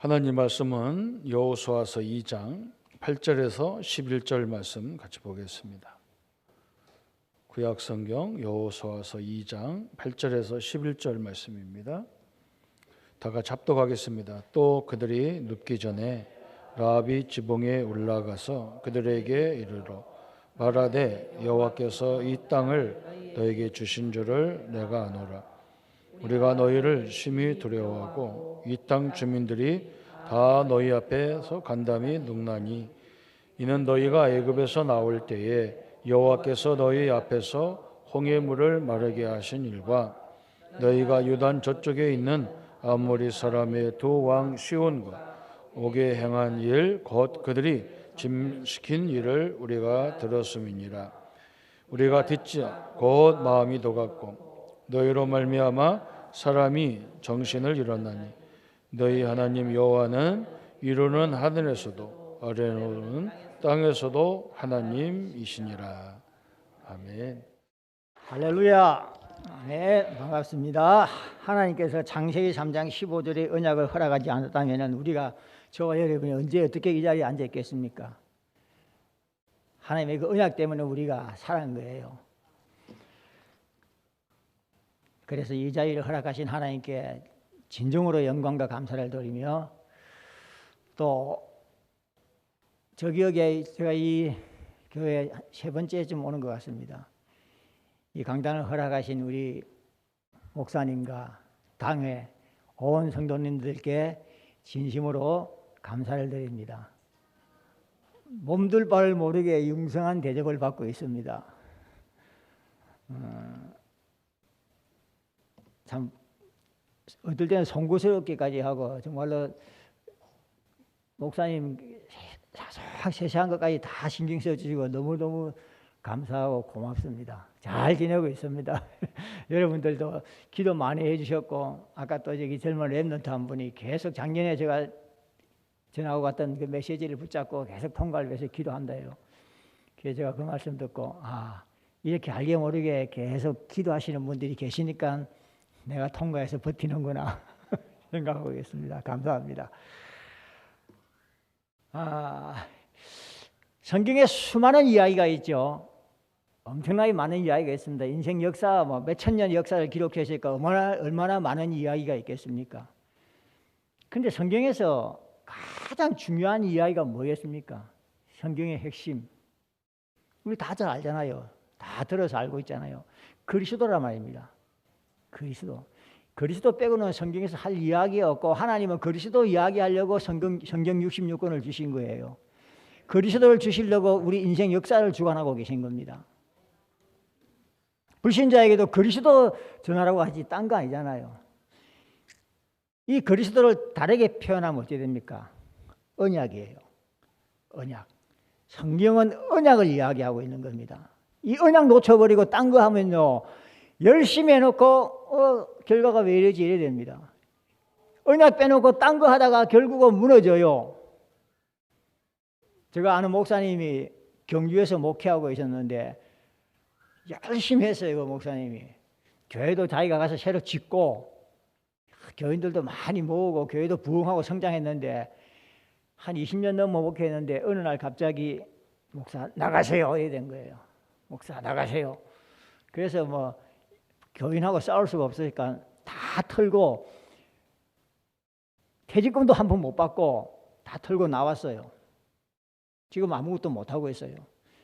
하나님 말씀은 여호수아서 2장 8절에서 11절 말씀 같이 보겠습니다. 구약 성경 여호수아서 2장 8절에서 11절 말씀입니다. 다 같이 합독하겠습니다. 또 그들이 눕기 전에 라합이 지붕에 올라가서 그들에게 이르러 말하되 여호와께서 이 땅을 너에게 주신 줄을 내가 아노라. 우리가 너희를 심히 두려워하고 이 땅 주민들이 다 너희 앞에서 간담이 눕나니 이는 너희가 애굽에서 나올 때에 여호와께서 너희 앞에서 홍해 물을 마르게 하신 일과 너희가 요단 저쪽에 있는 아모리 사람의 두 왕 시온과 옥에 행한 일 곧 그들이 짐시킨 일을 우리가 들었음이니라. 우리가 듣지 곧 마음이 녹았고 너희로 말미암아 사람이 정신을 잃었나니 너희 하나님 여호와는 위로는 하늘에서도 아래로는 땅에서도 하나님이시니라. 아멘. 할렐루야. 네, 반갑습니다. 하나님께서 창세기 3장 15절에 언약을 허락하지 않았다면 우리가 저와 여러분이 언제 어떻게 이 자리에 앉아 있겠습니까? 하나님의 그 언약 때문에 우리가 살아난 거예요. 그래서 이 자리를 허락하신 하나님께 진정으로 영광과 감사를 드리며, 또 저 기억에 제가 이 교회 세 번째쯤 오는 것 같습니다. 이 강단을 허락하신 우리 목사님과 당회 온 성도님들께 진심으로 감사를 드립니다. 몸둘 바를 모르게 융성한 대접을 받고 있습니다. 참 어떨 때는 송구스럽기까지 하고, 정말로 목사님 세세한 것까지 다 신경 써주시고 너무너무 감사하고 고맙습니다. 잘 지내고 있습니다. 여러분들도 기도 많이 해주셨고, 아까 또 저기 젊은 랩런트 한 분이 계속 작년에 제가 전하고 갔던 그 메시지를 붙잡고 계속 통과를 위해서 기도한다요. 그래서 제가 그 말씀 듣고, 이렇게 알게 모르게 계속 기도하시는 분들이 계시니까 내가 통과해서 버티는구나 생각하고 있습니다. 감사합니다. 성경에 수많은 이야기가 있죠. 엄청나게 많은 이야기가 있습니다. 인생 역사 몇천 년 역사를 기록했으니까 얼마나 많은 이야기가 있겠습니까? 근데 성경에서 가장 중요한 이야기가 뭐였습니까? 성경의 핵심. 우리 다 잘 알잖아요. 다 들어서 알고 있잖아요. 그리스도란 말입니다. 그리스도 빼고는 성경에서 할 이야기 없고, 하나님은 그리스도 이야기하려고 성경 66권을 주신 거예요. 그리스도를 주시려고 우리 인생 역사를 주관하고 계신 겁니다. 불신자에게도 그리스도 전하라고 하지 딴 거 아니잖아요. 이 그리스도를 다르게 표현하면 어떻게 됩니까? 언약이에요. 언약. 성경은 언약을 이야기하고 있는 겁니다. 이 언약 놓쳐버리고 딴 거 하면요, 열심히 해놓고 결과가 왜 이러지 이래야 됩니다. 언약 빼놓고 딴 거 하다가 결국은 무너져요. 제가 아는 목사님이 경주에서 목회하고 있었는데 열심히 했어요. 그 목사님이 교회도 자기가 가서 새로 짓고 교인들도 많이 모으고 교회도 부흥하고 성장했는데, 한 20년 넘어 목회했는데 어느 날 갑자기 목사 나가세요 이래 된 거예요. 목사 나가세요. 그래서 교인하고 싸울 수가 없으니까 다 털고, 퇴직금도 한 푼 못 받고 다 털고 나왔어요. 지금 아무것도 못하고 있어요.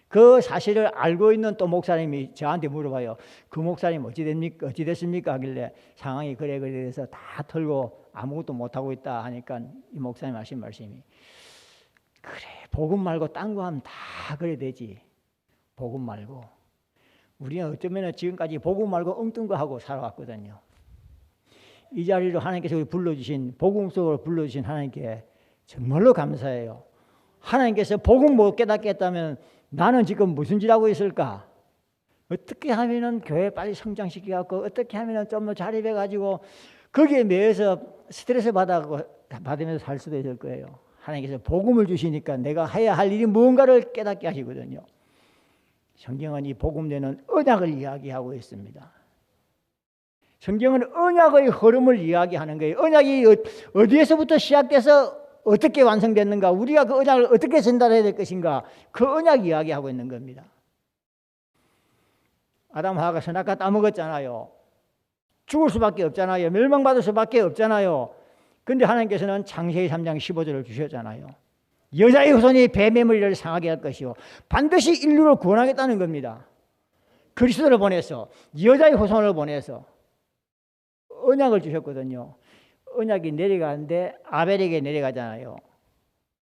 그 사실을 알고 있는 또 목사님이 저한테 물어봐요. 그 목사님 어찌 됐습니까? 하길래 상황이 그래 돼서 다 털고 아무것도 못하고 있다 하니까 이 목사님 하신 말씀이, 그래 복음 말고 딴 거 하면 다 그래 되지. 복음 말고. 우리는 어쩌면 지금까지 복음 말고 엉뚱 거 하고 살아왔거든요. 이 자리로 하나님께서 우리 불러주신, 복음 속으로 불러주신 하나님께 정말로 감사해요. 하나님께서 복음 못 깨닫게 했다면 나는 지금 무슨 짓 하고 있을까? 어떻게 하면은 교회 빨리 성장시켜갖고, 어떻게 하면은 좀 더 자립해가지고 거기에 매여서 스트레스 받으면서 살 수도 있을 거예요. 하나님께서 복음을 주시니까 내가 해야 할 일이 무언가를 깨닫게 하시거든요. 성경은 이 복음 내는 언약을 이야기하고 있습니다. 성경은 언약의 흐름을 이야기하는 거예요. 언약이 어디에서부터 시작돼서 어떻게 완성됐는가, 우리가 그 언약을 어떻게 전달해야 될 것인가, 그 언약 이야기하고 있는 겁니다. 아담 하와가 선악과 따먹었잖아요. 죽을 수밖에 없잖아요. 멸망받을 수밖에 없잖아요. 그런데 하나님께서는 창세기 3장 15절을 주셨잖아요. 여자의 후손이 뱀의 머리를 상하게 할 것이요 반드시 인류를 구원하겠다는 겁니다. 그리스도를 보내서, 여자의 후손을 보내서 언약을 주셨거든요. 언약이 내려가는데 아벨에게 내려가잖아요.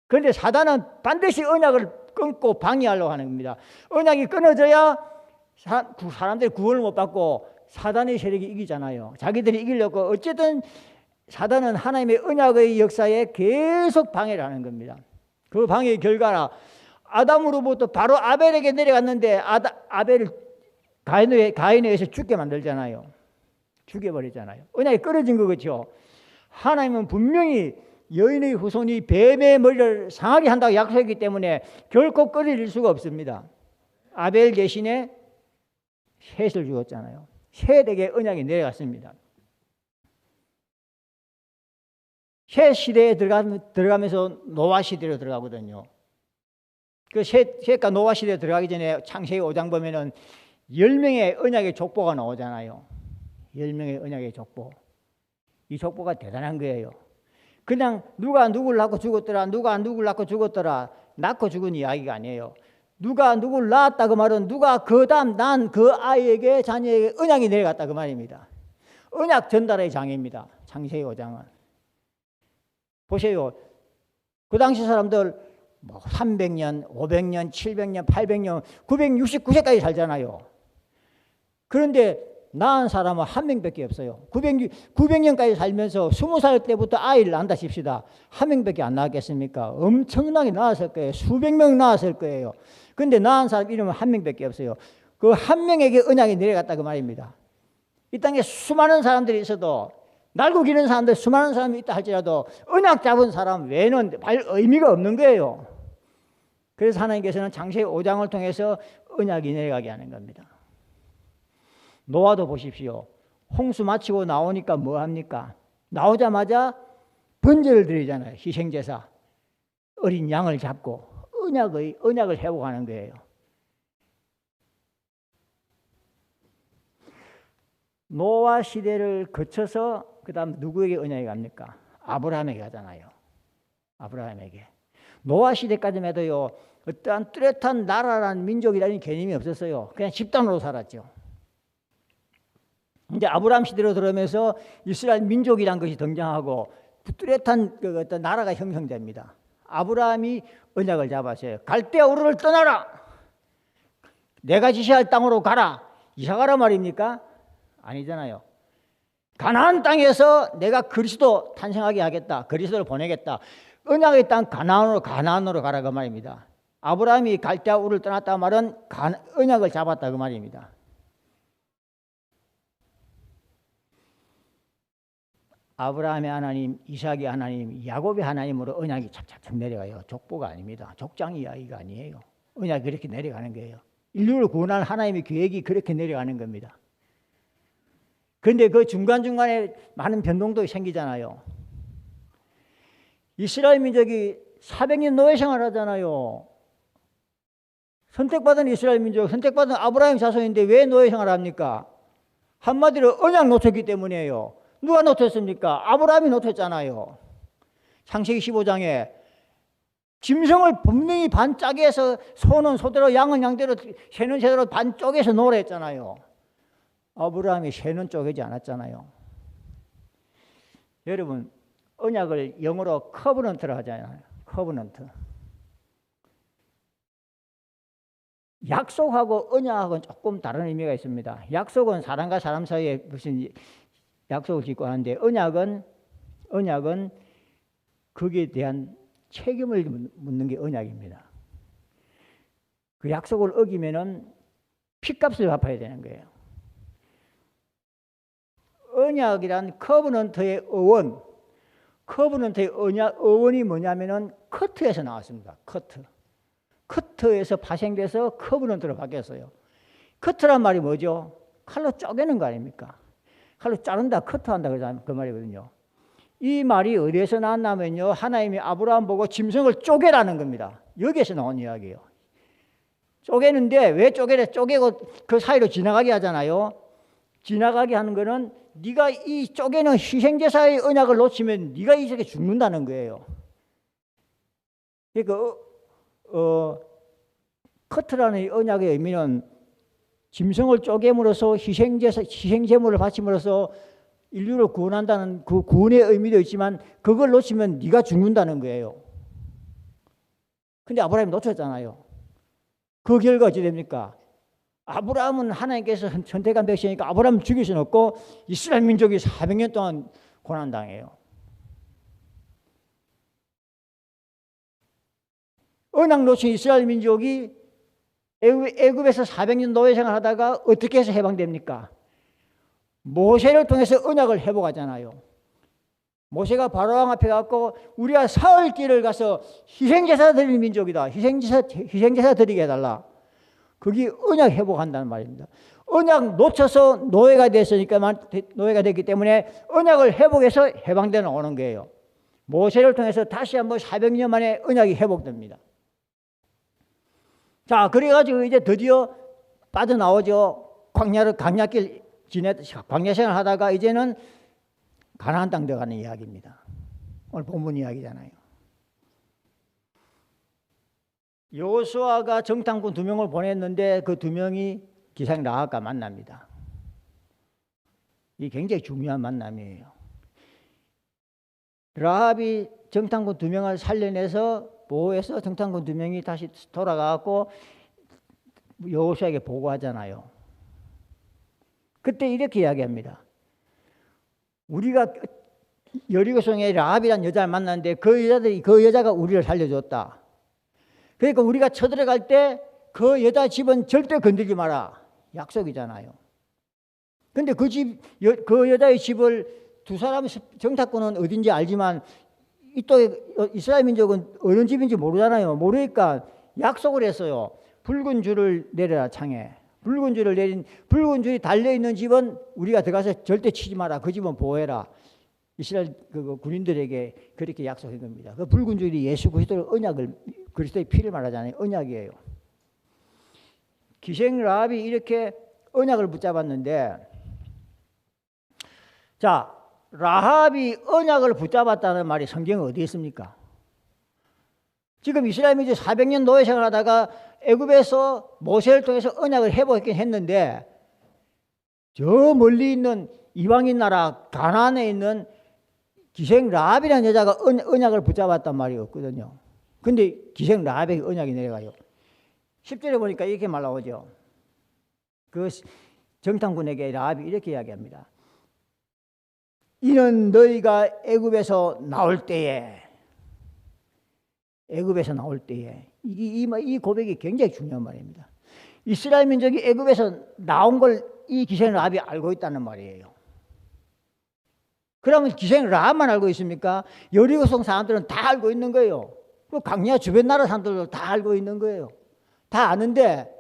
그런데 사단은 반드시 언약을 끊고 방해하려고 하는 겁니다. 언약이 끊어져야 사람들이 구원을 못 받고 사단의 세력이 이기잖아요. 자기들이 이기려고 어쨌든 사단은 하나님의 언약의 역사에 계속 방해를 하는 겁니다. 그 방해의 결과라 아담으로부터 바로 아벨에게 내려갔는데 아벨을 가인에 의해서 죽게 만들잖아요. 죽여버리잖아요. 언약이 끊어진 거겠죠. 하나님은 분명히 여인의 후손이 뱀의 머리를 상하게 한다고 약속했기 때문에 결코 끊어질 수가 없습니다. 아벨 대신에 셋을 죽었잖아요. 셋에게 언약이 내려갔습니다. 셋 시대에 들어가면서 노아 시대로 들어가거든요. 그 셋과 노아 시대에 들어가기 전에 창세기 5장 보면은 10명의 언약의 족보가 나오잖아요. 10명의 언약의 족보. 이 족보가 대단한 거예요. 그냥 누가 누굴 낳고 죽었더라, 누가 누굴 낳고 죽었더라, 낳고 죽은 이야기가 아니에요. 누가 누굴 낳았다 그 말은 누가 그 다음 난 그 아이에게 자녀에게 언약이 내려갔다 그 말입니다. 언약 전달의 장입니다. 창세기 5장은. 보세요. 그 당시 사람들 뭐 300년, 500년, 700년, 800년, 969세까지 살잖아요. 그런데 낳은 사람은 한 명밖에 없어요. 900년까지 살면서 20살 때부터 아이를 낳는다 칩시다. 한 명밖에 안 낳았겠습니까? 엄청나게 낳았을 거예요. 수백 명 낳았을 거예요. 그런데 낳은 사람 이름은 한 명밖에 없어요. 그 한 명에게 언약이 내려갔다 그 말입니다. 이 땅에 수많은 사람들이 있어도 날고 기는 사람들 수많은 사람이 있다 할지라도 언약 잡은 사람 외에는 의미가 없는 거예요. 그래서 하나님께서는 창세기 5장을 통해서 언약이 내려가게 하는 겁니다. 노아도 보십시오. 홍수 마치고 나오니까 뭐 합니까? 나오자마자 번제를 드리잖아요. 희생제사. 어린 양을 잡고 언약을 회복하는 거예요. 노아 시대를 거쳐서 그 다음 누구에게 언약이 갑니까? 아브라함에게 가잖아요. 아브라함에게. 노아 시대까지만 해도요, 어떠한 뚜렷한 나라라는 민족이라는 개념이 없었어요. 그냥 집단으로 살았죠. 이제 아브라함 시대로 들어오면서 이스라엘 민족이란 것이 등장하고 뚜렷한 그 어떤 나라가 형성됩니다. 아브라함이 언약을 잡았어요. 갈대아 우르를 떠나라. 내가 지시할 땅으로 가라. 이사 가라 말입니까? 아니잖아요. 가나안 땅에서 내가 그리스도 탄생하게 하겠다. 그리스도를 보내겠다. 언약의 땅 가나안으로 가라 그 말입니다. 아브라함이 갈대아 우르를 떠났다 말은 언약을 잡았다 그 말입니다. 아브라함의 하나님, 이삭의 하나님, 야곱의 하나님으로 언약이 착착착 내려가요. 족보가 아닙니다. 족장 이야기가 아니에요. 언약이 그렇게 내려가는 거예요. 인류를 구원할 하나님의 계획이 그렇게 내려가는 겁니다. 그런데 그 중간중간에 많은 변동도 생기잖아요. 이스라엘 민족이 400년 노예 생활하잖아요. 선택받은 이스라엘 민족, 선택받은 아브라함 자손인데 왜 노예 생활합니까? 한마디로 언약 놓쳤기 때문이에요. 누가 놓쳤습니까? 아브라함이 놓쳤잖아요. 창세기 15장에 짐승을 분명히 반 짜게해서 소는 소대로 양은 양대로 새는 새대로 반 쪼개서 놓으라 했잖아요. 아브라함이 새는 쪼개지 않았잖아요. 여러분 언약을 영어로 커버넌트라 하잖아요. 커버넌트. 약속하고 언약하고는 조금 다른 의미가 있습니다. 약속은 사람과 사람 사이에 무슨 약속을 짓고 하는데 언약은 거기에 대한 책임을 묻는 게 언약입니다. 그 약속을 어기면은 핏값을 갚아야 되는 거예요. 언약이란 커버넌트의 어원, 커버넌트의 어원이 뭐냐면은 커트에서 나왔습니다. 커트에서 파생돼서 커버넌트로 바뀌었어요. 커트란 말이 뭐죠? 칼로 쪼개는 거 아닙니까? 칼로 자른다, 커트한다 그 말이거든요. 이 말이 어디에서 나왔냐면요, 하나님이 아브라함 보고 짐승을 쪼개라는 겁니다. 여기에서 나온 이야기예요. 쪼개는데 왜 쪼개고 그 사이로 지나가게 하잖아요. 지나가게 하는 거는 네가 이 쪼개는 희생제사의 언약을 놓치면 네가 이 세상에 죽는다는 거예요. 그러니까 커트라는 이 언약의 의미는 짐승을 쪼개므로써 희생제물을 바침으로써 인류를 구원한다는 그 구원의 의미도 있지만 그걸 놓치면 네가 죽는다는 거예요. 근데 아브라함이 놓쳤잖아요. 그 결과 어찌 됩니까? 아브라함은 하나님께서 선택한 백성이니까 아브라함을 죽일 수는 없고 이스라엘 민족이 400년 동안 고난당해요. 언약 놓친 이스라엘 민족이 애굽에서 400년 노예 생활하다가 어떻게 해서 해방됩니까? 모세를 통해서 언약을 회복하잖아요. 모세가 바로왕 앞에 가고 우리가 사흘 길을 가서 희생제사 드리는 민족이다. 희생제사 드리게 해달라. 그게 언약 회복한다는 말입니다. 언약 놓쳐서 노예가 됐으니까 노예가 됐기 때문에 언약을 회복해서 해방되는 오는 거예요. 모세를 통해서 다시 한번 400년 만에 언약이 회복됩니다. 자, 그래가지고 이제 드디어 빠져나오죠. 광야길 광야 생활 하다가 이제는 가나안 땅 들어가는 이야기입니다. 오늘 본문 이야기잖아요. 여호수아가 정탐꾼 2명을 보냈는데 그 2명이 기생 라합과 만납니다. 이 굉장히 중요한 만남이에요. 라합이 정탐꾼 2명을 살려내서 보호해서 정탐꾼 2명이 다시 돌아가고 여호수아에게 보고하잖아요. 그때 이렇게 이야기합니다. 우리가 여리고성에 라합이라는 여자를 만났는데 그 여자가 우리를 살려줬다. 그러니까 우리가 쳐들어갈 때 그 여자 집은 절대 건들지 마라. 약속이잖아요. 근데 그 여자의 집을 두 사람 정탐꾼은 어딘지 알지만 이쪽에 이스라엘 민족은 어느 집인지 모르잖아요. 모르니까 약속을 했어요. 붉은 줄을 내려라 창에. 붉은 줄이 달려있는 집은 우리가 들어가서 절대 치지 마라. 그 집은 보호해라. 이스라엘 그 군인들에게 그렇게 약속한 겁니다. 그 붉은 줄이 예수 그리스도의 언약을, 그리스도의 피를 말하잖아요. 언약이에요. 기생 라합이 이렇게 언약을 붙잡았는데, 자, 라합이 언약을 붙잡았다는 말이 성경에 어디 있습니까? 지금 이스라엘 민족이 400년 노예 생활하다가 애굽에서 모세를 통해서 언약을 회복했긴 했는데 저 멀리 있는 이방인 나라 가나안에 있는 기생 라합이라는 여자가 언약을 붙잡았단 말이 없거든요. 근데 기생 라합에게 언약이 내려가요. 10절에 보니까 이렇게 말 나오죠. 그 정탐꾼에게 라합이 이렇게 이야기합니다. 이는 너희가 애굽에서 나올 때에 이 고백이 굉장히 중요한 말입니다. 이스라엘 민족이 애굽에서 나온 걸 이 기생 라합이 알고 있다는 말이에요. 그러면 기생 라합만 알고 있습니까? 여리고성 사람들은 다 알고 있는 거예요. 그 광야 주변 나라 사람들도 다 알고 있는 거예요. 다 아는데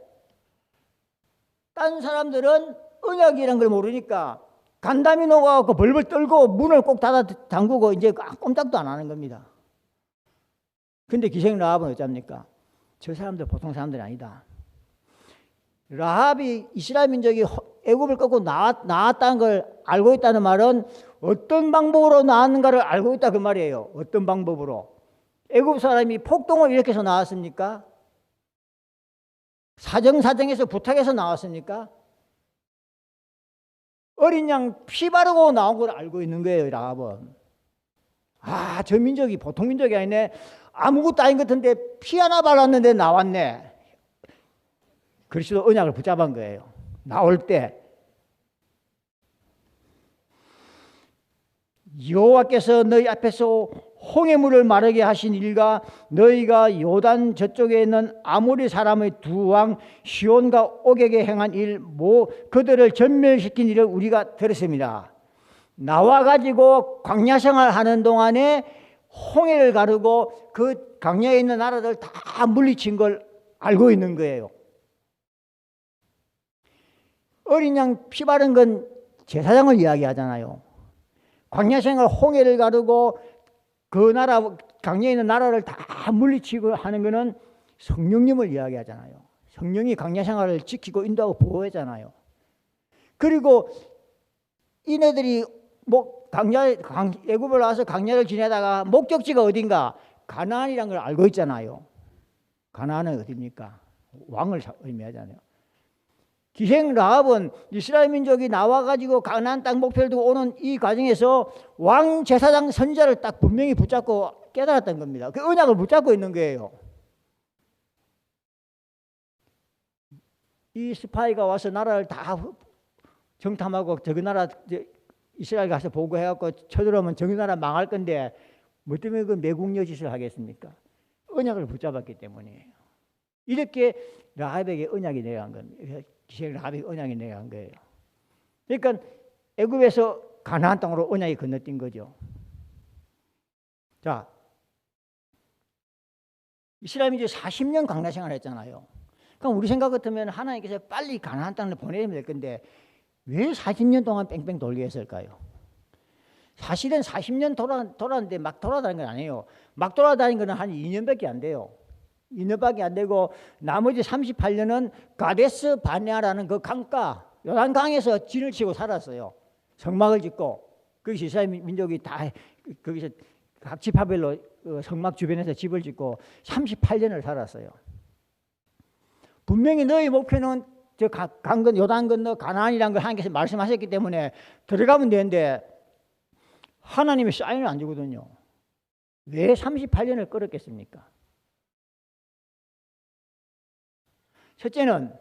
딴 사람들은 언약이라는 걸 모르니까 간담이 녹아갖고 벌벌 떨고 문을 꼭 닫아 잠그고 이제 꼼짝도 안 하는 겁니다. 근데 기생 라합은 어쩝니까? 저 사람들 보통 사람들이 아니다. 라합이 이스라엘 민족이 애굽을 꺾고 나왔다는 걸 알고 있다는 말은 어떤 방법으로 나왔는가를 알고 있다 그 말이에요. 어떤 방법으로? 애굽 사람이 폭동을 일으켜서 나왔습니까? 사정사정해서 부탁해서 나왔습니까? 어린 양 피 바르고 나온 걸 알고 있는 거예요. 라합은. 아, 저 민족이 보통 민족이 아니네. 아무것도 아닌 것 같은데 피 하나 발랐는데 나왔네. 그리스도 언약을 붙잡은 거예요. 나올 때 여호와께서 너희 앞에서 홍해물을 마르게 하신 일과 너희가 요단 저쪽에 있는 아모리 사람의 두 왕 시온과 옥에게 행한 일, 그들을 전멸시킨 일을 우리가 들었습니다. 나와 가지고 광야 생활하는 동안에 홍해를 가르고 그 광야에 있는 나라들 다 물리친 걸 알고 있는 거예요. 어린 양 피 바른 건 제사장을 이야기하잖아요. 광야 생활 홍해를 가르고 그 나라 광야에 있는 나라를 다 물리치고 하는 것은 성령님을 이야기하잖아요. 성령이 광야 생활을 지키고 인도하고 보호하잖아요. 그리고 이네들이 애굽을 와서 광야를 지내다가 목적지가 어딘가 가나안이라는 걸 알고 있잖아요. 가나안은 어디입니까? 왕을 의미하잖아요. 기생 라합은 이스라엘 민족이 나와가지고 가나안 땅 목표를 두고 오는 이 과정에서 왕 제사장 선자를 딱 분명히 붙잡고 깨달았던 겁니다. 그 언약을 붙잡고 있는 거예요. 이 스파이가 와서 나라를 다 정탐하고 저기 나라 이스라엘 가서 보고해갖고 쳐들어오면 저기 나라 망할 건데 뭐 때문에 그 매국노 짓을 하겠습니까? 언약을 붙잡았기 때문이에요. 이렇게 라합에게 언약이 내려간 겁니다. 기생 라합에게 언약이 내려간 거예요. 그러니까 애굽에서 가나안 땅으로 언약이 건너뛴 거죠. 자, 이스라엘이 이제 40년 광야 생활을 했잖아요. 그럼 우리 생각 같으면 하나님께서 빨리 가나안 땅을 보내면 될 건데 왜 40년 동안 뺑뺑 돌게 했을까요? 사실은 40년 돌았는데 막 돌아다니는 건 아니에요. 막 돌아다니는 건 한 2년밖에 안 돼요. 2년밖에 안 되고 나머지 38년은 가데스 바네아라는 그 강가 요단강에서 진을 치고 살았어요. 성막을 짓고 거기서 이스라엘 민족이 다 거기서 각 지파별로 성막 주변에서 집을 짓고 38년을 살았어요. 분명히 너희 목표는 저 강건 요단 건너 가나안이라는 걸 하나님께서 말씀하셨기 때문에 들어가면 되는데 하나님이 사인을 안 주거든요. 왜 38년을 끌었겠습니까? 첫째는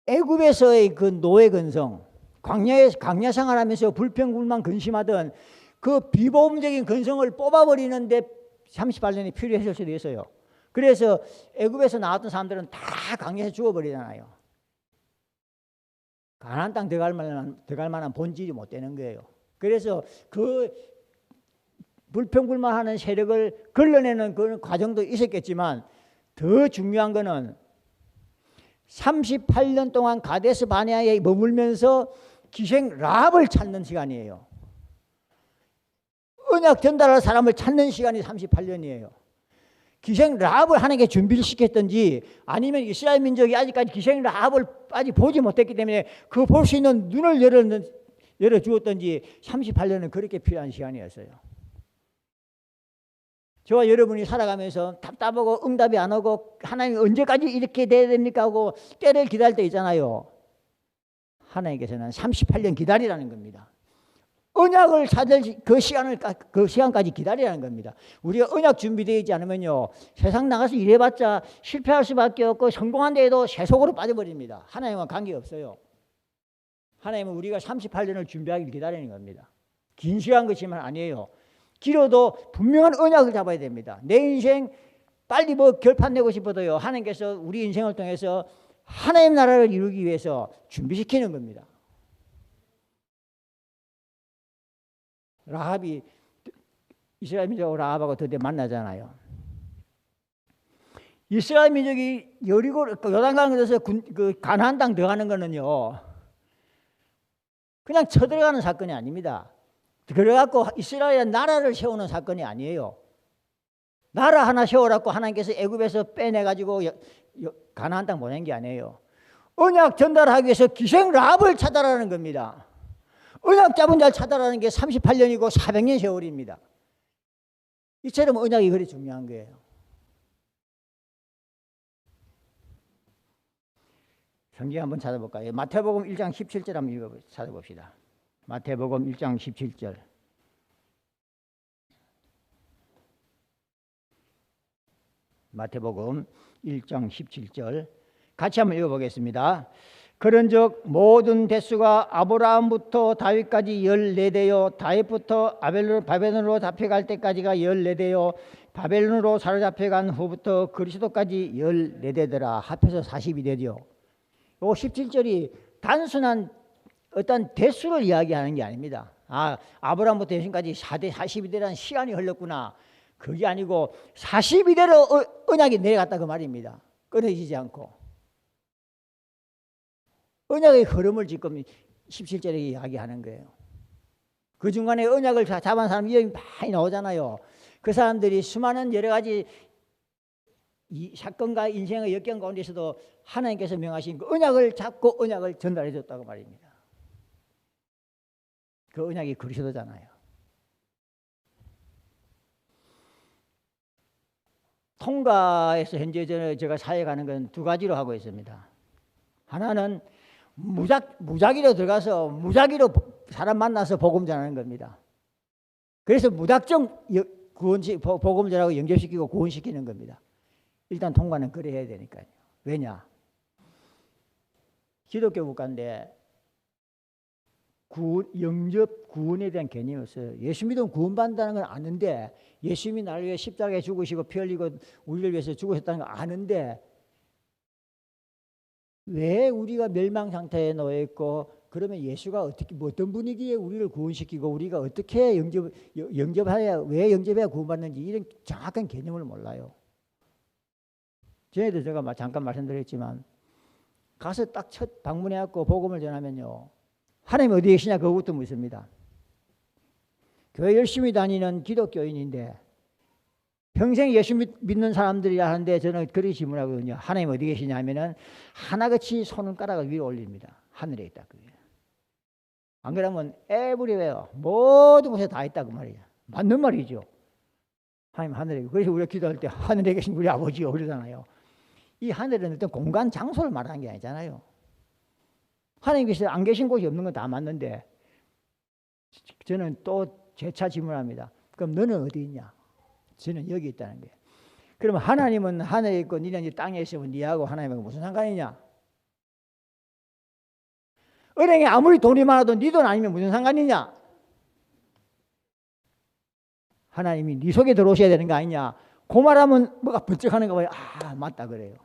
애굽에서의 그 노예 근성, 광야 생활하면서 불평불만 근심하던 그 비보험적인 근성을 뽑아버리는데 38년이 필요했을 수도 있어요. 그래서 애굽에서 나왔던 사람들은 다 광야에서 죽어버리잖아요. 가나안 땅 들어갈 만한 본질이 못 되는 거예요. 그래서 그 불평불만하는 세력을 걸러내는 그런 과정도 있었겠지만 더 중요한 거는 38년 동안 가데스 바네아에 머물면서 기생 라합을 찾는 시간이에요. 언약 전달할 사람을 찾는 시간이 38년이에요. 기생 라합을 하나님께 준비를 시켰든지 아니면 이스라엘 민족이 아직까지 기생 라합을 아직 보지 못했기 때문에 그 볼 수 있는 눈을 열어주었든지 38년은 그렇게 필요한 시간이었어요. 저와 여러분이 살아가면서 답답하고 응답이 안 오고 하나님 언제까지 이렇게 돼야 됩니까 하고 때를 기다릴 때 있잖아요. 하나님께서는 38년 기다리라는 겁니다. 언약을 찾을 그 시간까지 기다리라는 겁니다. 우리가 언약 준비되어 있지 않으면요 세상 나가서 일해봤자 실패할 수밖에 없고 성공한다 해도 세속으로 빠져버립니다. 하나님과 관계없어요. 하나님은 우리가 38년을 준비하길 기다리는 겁니다. 긴 시간 것이면 아니에요. 길어도 분명한 언약을 잡아야 됩니다. 내 인생 빨리 뭐 결판 내고 싶어도요 하나님께서 우리 인생을 통해서 하나님 나라를 이루기 위해서 준비시키는 겁니다. 라합이 이스라엘 민족하고 라합하고 드디어 만나잖아요. 이스라엘 민족이 여리고 요단강을 건너서 그 가나안 땅 들어가는 거는요 그냥 쳐들어가는 사건이 아닙니다. 그래갖고 이스라엘 나라를 세우는 사건이 아니에요. 나라 하나 세우라고 하나님께서 애굽에서 빼내가지고 가나안 땅 보낸 게 아니에요. 언약 전달하기 위해서 기생 라합을 찾아라는 겁니다. 언약 잡은 자를 찾아라는 게 38년이고 400년 세월입니다. 이처럼 언약이 그리 중요한 거예요. 성경 한번 찾아볼까요? 마태복음 1장 17절 한번 찾아봅시다. 마태복음 1장 17절. 마태복음 1장 17절 같이 한번 읽어보겠습니다. 그런즉 모든 대수가 아브라함부터 다윗까지 14대요 다윗부터 바벨론으로 잡혀갈 때까지가 14대요 바벨론으로 사로잡혀간 후부터 그리스도까지 14대더라. 합해서 42대죠. 요 17절이 단순한 어떤 대수를 이야기하는 게 아닙니다. 아브라함부터 예수님까지 42대라는 시간이 흘렀구나. 그게 아니고 42대로 언약이 내려갔다 그 말입니다. 끊어지지 않고. 언약의 흐름을 지금 17절에 이야기하는 거예요. 그 중간에 언약을 잡은 사람 이름이 많이 나오잖아요. 그 사람들이 수많은 여러 가지 이 사건과 인생의 역경 가운데서도 하나님께서 명하신 그 언약을 잡고 언약을 전달해 줬다고 말입니다. 그 언약이 그리스도잖아요. 통가에서 현재 제가 사역하는 건 두 가지로 하고 있습니다. 하나는 무작위로 들어가서 무작위로 사람 만나서 복음 전하는 겁니다. 그래서 무작정 복음 전하고 연결시키고 구원시키는 겁니다. 일단 통과는 그래 해야 되니까요. 왜냐? 기독교 국가인데 영접 구원에 대한 개념이 없어요. 예수 믿으면 구원받는다는 건 아는데, 예수님이 나를 위해 십자가에 죽으시고 피 흘리고 우리를 위해서 죽으셨다는 걸 아는데, 왜 우리가 멸망 상태에 놓여 있고, 그러면 예수가 어떻게 어떤 분위기에 우리를 구원시키고 우리가 어떻게 영접해야, 왜 영접해야 구원받는지 이런 정확한 개념을 몰라요. 전에도 제가 잠깐 말씀드렸지만, 가서 딱 첫 방문해갖고 복음을 전하면요, 하나님 어디 계시냐 그것부터 묻습니다. 교회 열심히 다니는 기독교인인데 평생 예수 믿는 사람들이라 하는데 저는 그렇게 질문하거든요. 하나님 어디 계시냐 하면은 하나같이 손가락을 위로 올립니다. 하늘에 있다. 안 그러면 에브리웨어 모든 곳에 다 있다 그 말이야. 맞는 말이죠. 하나님 하늘에. 그래서 우리가 기도할 때 하늘에 계신 우리 아버지요 그러잖아요. 이 하늘은 어떤 공간 장소를 말하는 게 아니잖아요. 하나님께서 안 계신 곳이 없는 건 다 맞는데, 저는 또 재차 질문합니다. 그럼 너는 어디 있냐? 저는 여기 있다는 거예요. 그러면 하나님은 하늘에 있고 니는 이 땅에 있으면 니하고 하나님하고 무슨 상관이냐? 은행에 아무리 돈이 많아도 니 돈 아니면 무슨 상관이냐? 하나님이 니 속에 들어오셔야 되는 거 아니냐? 그 말하면 뭐가 번쩍하는 거 봐요. 아 맞다 그래요.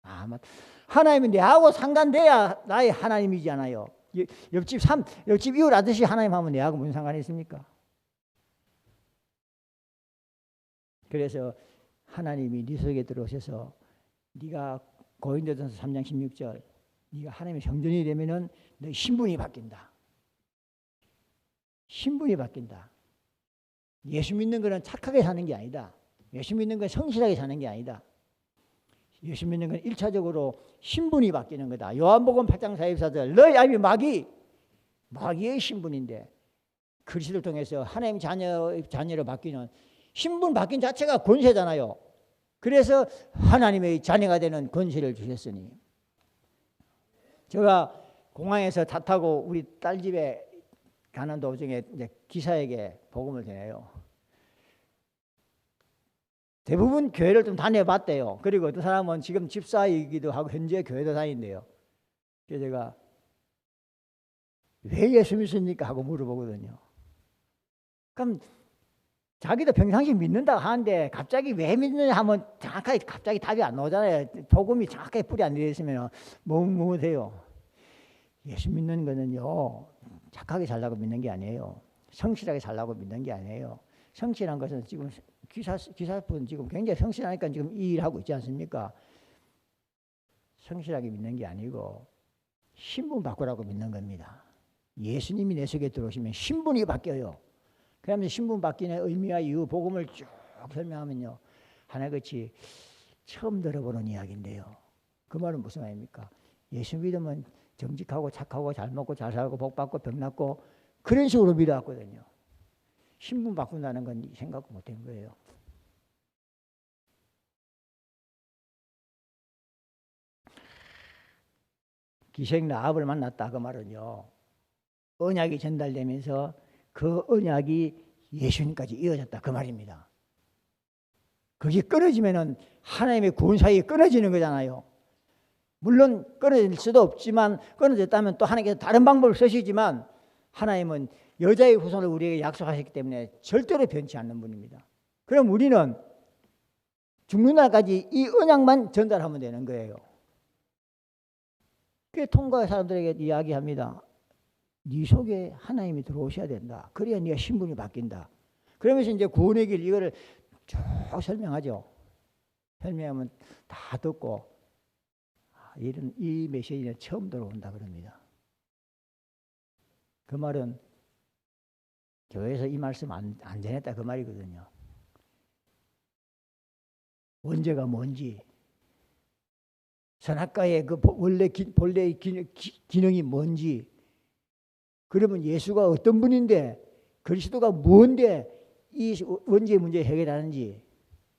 아 맞다. 하나님이 내하고 상관돼야 나의 하나님이잖아요. 옆집 이웃 아저씨 하나님 하면 내하고 무슨 상관이 있습니까? 그래서 하나님이 네 속에 들어오셔서 네가 고린도전서 3장 16절 네가 하나님의 성전이 되면은 너 신분이 바뀐다. 신분이 바뀐다. 예수 믿는 거는 착하게 사는 게 아니다. 예수 믿는 건 성실하게 사는 게 아니다. 예수 믿는 건 1차적으로 신분이 바뀌는 거다. 요한복음 8장 44절 너희 아비 마귀의 신분인데 그리스도를 통해서 하나님 자녀로 바뀌는 신분 바뀐 자체가 권세잖아요. 그래서 하나님의 자녀가 되는 권세를 주셨으니, 제가 공항에서 차 타고 우리 딸 집에 가는 도중에 이제 기사에게 복음을 전해요. 대부분 교회를 좀 다녀봤대요. 그리고 어떤 사람은 지금 집사이기도 하고 현재 교회도 다닌대요. 그래서 제가 왜 예수 믿습니까? 하고 물어보거든요. 그럼 자기도 평상시 믿는다고 하는데 갑자기 왜 믿느냐 하면 정확하게 갑자기 답이 안 나오잖아요. 복음이 정확하게 뿌리 안 내려 있으면 멍멍해요. 예수 믿는 거는요, 착하게 살라고 믿는 게 아니에요. 성실하게 살라고 믿는 게 아니에요. 성실한 것은 지금 기사분 지금 굉장히 성실하니까 지금 이 일하고 있지 않습니까? 성실하게 믿는 게 아니고 신분 바꾸라고 믿는 겁니다. 예수님이 내 속에 들어오시면 신분이 바뀌어요. 그러면 신분 바뀌는 의미와 이유, 복음을 쭉 설명하면요, 하나같이 처음 들어보는 이야기인데요. 그 말은 무슨 말입니까? 예수 믿으면 정직하고 착하고 잘 먹고 잘 살고 복 받고 병 낫고 그런 식으로 믿어왔거든요. 신분 바꾼다는 건 생각 못한 거예요. 기생 라합을 만났다 그 말은요, 언약이 전달되면서 그 언약이 예수님까지 이어졌다 그 말입니다. 그게 끊어지면은 하나님의 구원 사이에 끊어지는 거잖아요. 물론 끊어질 수도 없지만, 끊어졌다면 또 하나님께서 다른 방법을 쓰시지만 하나님은 여자의 후손을 우리에게 약속하셨기 때문에 절대로 변치 않는 분입니다. 그럼 우리는 죽는 날까지 이 언약만 전달하면 되는 거예요. 그게 통과의 사람들에게 이야기합니다. 네 속에 하나님이 들어오셔야 된다. 그래야 네가 신분이 바뀐다. 그러면서 이제 구원의 길 이거를 쭉 설명하죠. 설명하면 다 듣고 이 메시지는 처음 들어온다 그럽니다. 그 말은 교회에서 이 말씀 안 전했다 그 말이거든요. 원죄가 뭔지, 선악과의 그 본래의 기능이 뭔지, 그러면 예수가 어떤 분인데, 그리스도가 뭔데 이 원죄 문제 해결하는지,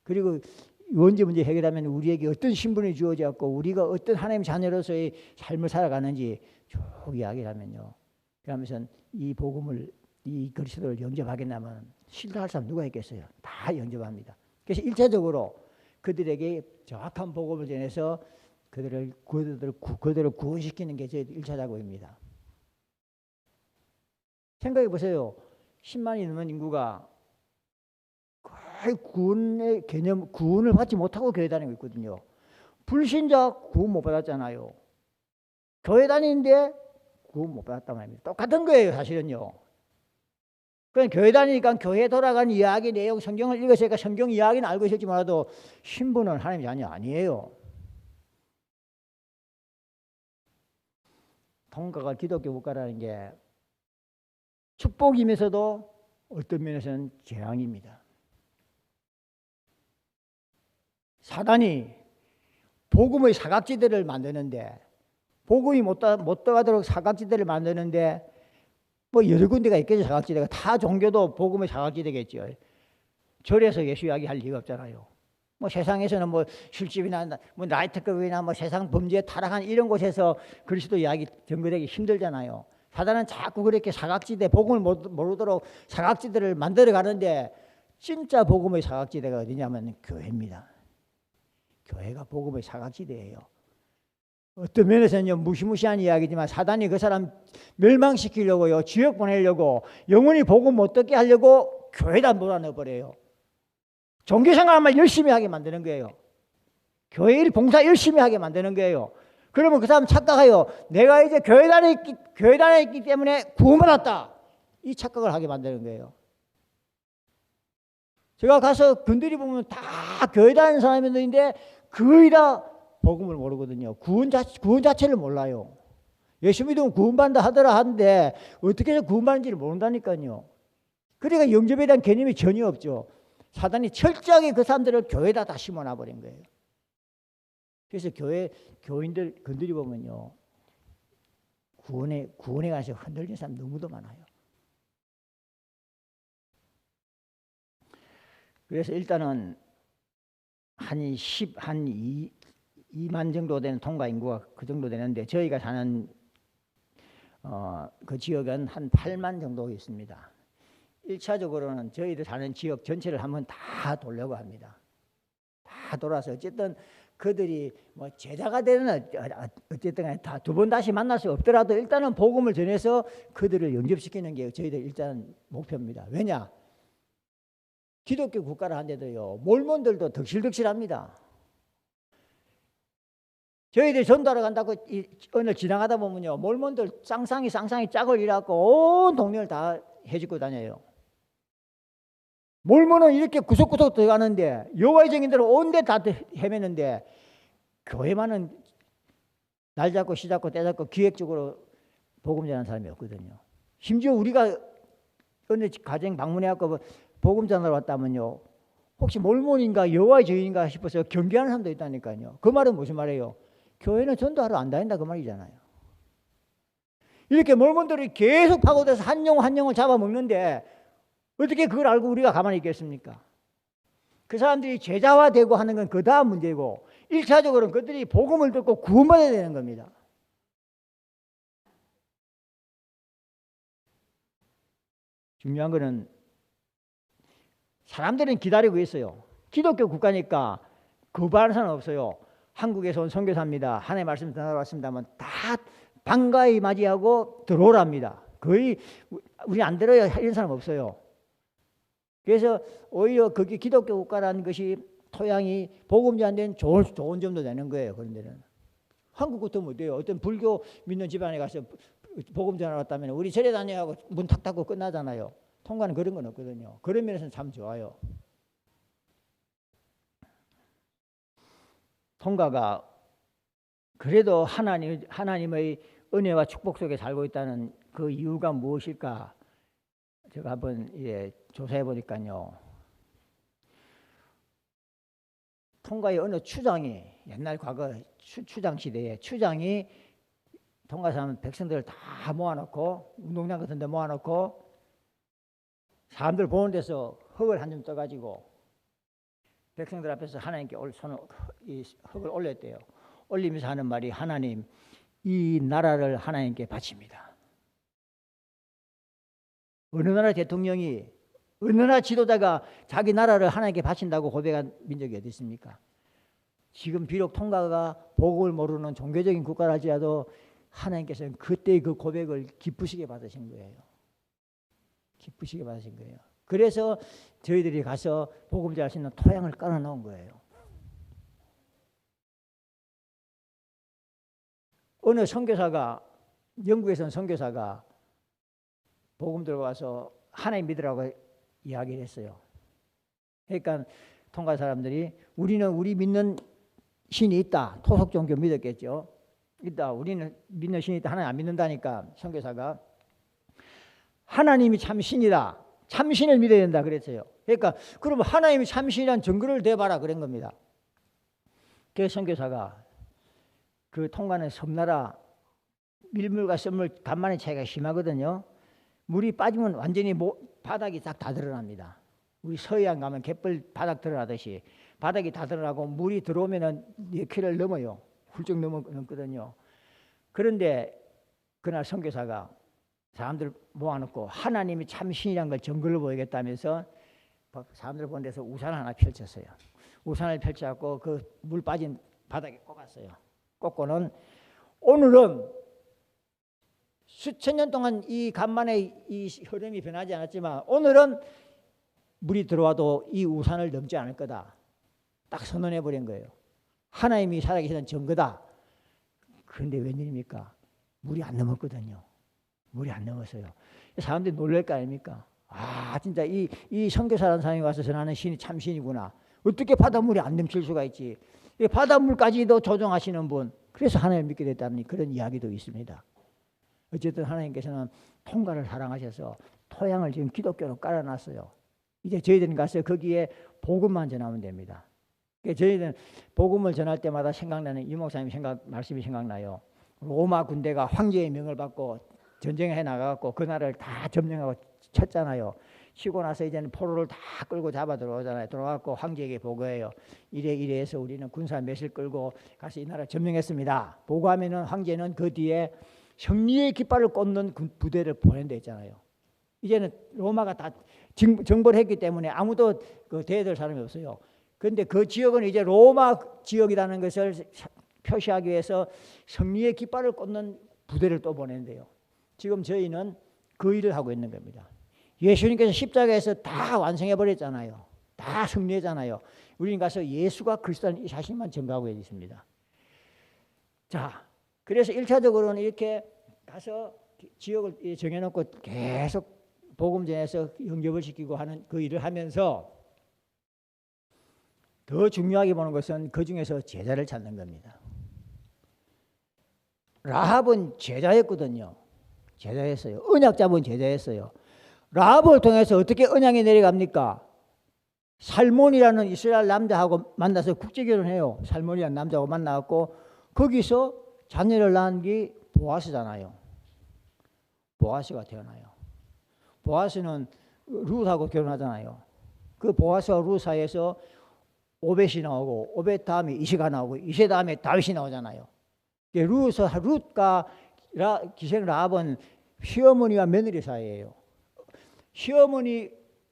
그리고 원죄 문제 해결하면 우리에게 어떤 신분이 주어졌고 우리가 어떤 하나님 자녀로서의 삶을 살아가는지 쭉 이야기를 하면요. 그러면서 이 복음을, 이 그리스도를 영접하겠냐면 신뢰할 사람 누가 있겠어요? 다 영접합니다. 그래서 1차적으로 그들에게 정확한 복음을 전해서 그들을 구원시키는 게 저희 1차 작업입니다. 생각해 보세요. 10만이 넘는 인구가 거의 구원의 개념, 구원을 받지 못하고 교회 다니고 있거든요. 불신자 구원 못 받았잖아요. 교회 다니는데 구원 못 받았단 말입니다. 똑같은 거예요, 사실은요. 그냥 교회 다니니까 교회 돌아간 이야기 내용, 성경을 읽었으니까 성경 이야기는 알고 있을지 몰라도 신분은 하나님 자녀 아니에요. 통가가 기독교 국가라는 게 축복이면서도 어떤 면에서는 재앙입니다. 사단이 복음의 사각지대를 만드는데, 복음이 못 들어가도록 사각지대를 만드는데, 뭐 여러 군데가 있겠죠. 사각지대가 다 종교도 복음의 사각지대겠죠. 절에서 예수 이야기할 리가 없잖아요. 뭐 세상에서는 뭐 술집이나 뭐 나이트클럽이나 뭐 세상 범죄에 타락한 이런 곳에서 그리스도 이야기 전거되기 힘들잖아요. 사단은 자꾸 그렇게 사각지대, 복음을 모르도록 사각지대를 만들어 가는데, 진짜 복음의 사각지대가 어디냐면 교회입니다. 교회가 복음의 사각지대예요. 어떤 면에서는요, 무시무시한 이야기지만 사단이 그 사람 멸망시키려고요, 지옥 보내려고, 영원히 복음 못 듣게 하려고 교회에다 몰아넣어버려요. 종교생활만 열심히 하게 만드는 거예요. 교회 일 봉사 열심히 하게 만드는 거예요. 그러면 그 사람 착각해요. 내가 이제 교회 다녔기 때문에 구원받았다. 이 착각을 하게 만드는 거예요. 제가 가서 건드리 보면 다 교회 다니는 사람인데 거의 다 복음을 모르거든요. 구원 자체를 몰라요. 예수 믿으면 구원받는다 하더라 하는데 어떻게 해서 구원받는지를 모른다니까요. 그러니까 영접에 대한 개념이 전혀 없죠. 사단이 철저하게 그 사람들을 교회에다 다 심어놔버린 거예요. 그래서 교인들 건드리 보면요, 구원에 관해서 흔들린 사람 너무도 많아요. 그래서 일단은 한 2만 정도 되는 통가 인구가 그 정도 되는데, 저희가 사는 그 지역은 한 8만 정도 있습니다. 1차적으로는 저희들 사는 지역 전체를 한번 다 돌려고 합니다. 다 돌아서 어쨌든 그들이 뭐 제자가 되는 어쨌든 다 두 번 다시 만날 수 없더라도 일단은 복음을 전해서 그들을 영접시키는 게 저희들 일단 목표입니다. 왜냐? 기독교 국가를 한데도요, 몰몬들도 덕실덕실합니다. 저희들 전도하러 간다고 오늘 지나가다 보면요, 몰몬들 쌍쌍이 짝을 이래갖고 온 동네를 다 해주고 다녀요. 몰몬은 이렇게 구석구석 들어가는데 여호와의 증인들은 온 데 다 헤매는데, 교회만은 날 잡고 시 잡고 때 잡고 기획적으로 복음 전하는 사람이 없거든요. 심지어 우리가 어느 가정 방문해갖고 복음 전하러 왔다면요, 혹시 몰몬인가 여호와의 증인인가 싶어서 경계하는 사람도 있다니까요. 그 말은 무슨 말이에요? 교회는 전도하러 안 다닌다 그 말이잖아요. 이렇게 몰몬들이 계속 파고들어서 한 영을 잡아먹는데 어떻게 그걸 알고 우리가 가만히 있겠습니까? 그 사람들이 제자화되고 하는 건 그 다음 문제고, 1차적으로는 그들이 복음을 듣고 구원받아야 되는 겁니다. 중요한 거는 사람들은 기다리고 있어요. 기독교 국가니까 거부하는 사람 없어요. 한국에서 온 선교사입니다, 하나님의 말씀 전하러 왔습니다 하면 다 반가이 맞이하고 들어오랍니다. 거의 우리 안 들어요 이런 사람 없어요. 그래서 오히려 거기 기독교 국가라는 것이 토양이 복음자한테는 좋은 점도 되는 거예요. 그런 데는. 한국 같으면 어때요? 어떤 불교 믿는 집안에 가서 복음 전하러 왔다면 우리 절에 다녀가고 문 탁 닫고 끝나잖아요. 통과는 그런 건 없거든요. 그런 면에서는 참 좋아요. 통과가 그래도 하나님의 은혜와 축복 속에 살고 있다는 그 이유가 무엇일까? 제가 한번 조사해 보니까요. 통가의 어느 추장이 옛날 과거 추장 시대에 추장이 통가 사람 백성들을 다 모아놓고 운동장 같은 데 모아놓고 사람들 보는 데서 흙을 한 점 떠가지고 백성들 앞에서 하나님께 이 흙을 올렸대요. 올리면서 하는 말이 하나님 이 나라를 하나님께 바칩니다. 어느 나라 대통령이 어느 나라 지도자가 자기 나라를 하나님께 바친다고 고백한 민족이 어디 있습니까? 지금 비록 통가가 복음을 모르는 종교적인 국가라 할지라도 하나님께서는 그때 그 고백을 기쁘시게 받으신 거예요. 기쁘시게 받으신 거예요. 그래서 저희들이 가서 복음 전할 수 있는 토양을 깔아놓은 거예요. 어느 선교사가 영국에서 온 선교사가 복음 들고 와서 하나님 믿으라고 이야기를 했어요. 그러니까 통가 사람들이 우리는 우리 믿는 신이 있다. 토속 종교 믿었겠죠. 있다. 우리는 믿는 신이 있다. 하나님 안 믿는다니까 선교사가 하나님이 참 신이다. 참신을 믿어야 된다 그랬어요. 그러니까 그러면 하나님이 참신이란 증거를 대봐라 그런 겁니다. 그 선교사가 그 통가는 섬나라 밀물과 썰물 간만의 차이가 심하거든요. 물이 빠지면 완전히 바닥이 딱 다 드러납니다. 우리 서해안 가면 갯벌 바닥 드러나듯이 바닥이 다 드러나고 물이 들어오면은 키를 넘어요. 훌쩍 넘거든요. 그런데 그날 선교사가 사람들 모아놓고 하나님이 참신이란 걸 증거를 보이겠다면서 사람들 보는 데서 우산 하나 펼쳤어요. 우산을 펼쳐갖고 그 물 빠진 바닥에 꼽았어요. 꼽고는 오늘은 수천 년 동안 이 간만에 이 흐름이 변하지 않았지만 오늘은 물이 들어와도 이 우산을 넘지 않을 거다. 딱 선언해 버린 거예요. 하나님이 살아계시는 증거다. 그런데 웬일입니까? 물이 안 넘었거든요. 물이 안 넘었어요. 사람들이 놀랄 거 아닙니까? 아 진짜 이 선교사라는 사람이 와서 전하는 신이 참 신이구나. 어떻게 바닷물이 안 넘칠 수가 있지? 이 바닷물까지도 조종하시는 분. 그래서 하나님을 믿게 됐다는 그런 이야기도 있습니다. 어쨌든 하나님께서는 통가를 사랑하셔서 토양을 지금 기독교로 깔아놨어요. 이제 저희들은 가서 거기에 복음만 전하면 됩니다. 그러니까 저희들은 복음을 전할 때마다 생각나는 이 목사님 말씀이 생각나요. 로마 군대가 황제의 명을 받고 전쟁해 나가고 그 나라를 다 점령하고 쳤잖아요. 치고 나서 이제는 포로를 다 끌고 잡아 들어오잖아요. 들어와서 황제에게 보고해요. 이래 해서 우리는 군사 몇을 끌고 가서 이 나라 점령했습니다. 보고하면은 황제는 그 뒤에 승리의 깃발을 꽂는 부대를 보낸다 했잖아요. 이제는 로마가 다 정벌을 했기 때문에 아무도 그 대들 사람이 없어요. 그런데 그 지역은 이제 로마 지역이라는 것을 표시하기 위해서 승리의 깃발을 꽂는 부대를 또 보낸대요. 지금 저희는 그 일을 하고 있는 겁니다. 예수님께서 십자가에서 다 완성해 버렸잖아요. 다 승리했잖아요. 우리는 가서 예수가 그리스도는 이 사실만 증거하고 있습니다. 자, 그래서 1차적으로는 이렇게 가서 지역을 정해놓고 계속 복음 전해서 영접을 시키고 하는 그 일을 하면서 더 중요하게 보는 것은 그 중에서 제자를 찾는 겁니다. 라합은 제자였거든요. 제자였어요. 언약 잡은 제자였어요. 라합을 통해서 어떻게 언약이 내려갑니까? 살몬이라는 이스라엘 남자하고 만나서 국제결혼해요. 살몬이라는 남자하고 만나갖고 거기서 자녀를 낳은 게 보아스잖아요. 보아스가 태어나요. 보아스는 룻하고 결혼하잖아요. 그 보아스와 룻 사이에서 오벳이 나오고 오벳 다음에 이세가 나오고 이세 다음에 다윗이 나오잖아요. 룻과 기생 라합은 시어머니와 며느리 사이예요. 시어머니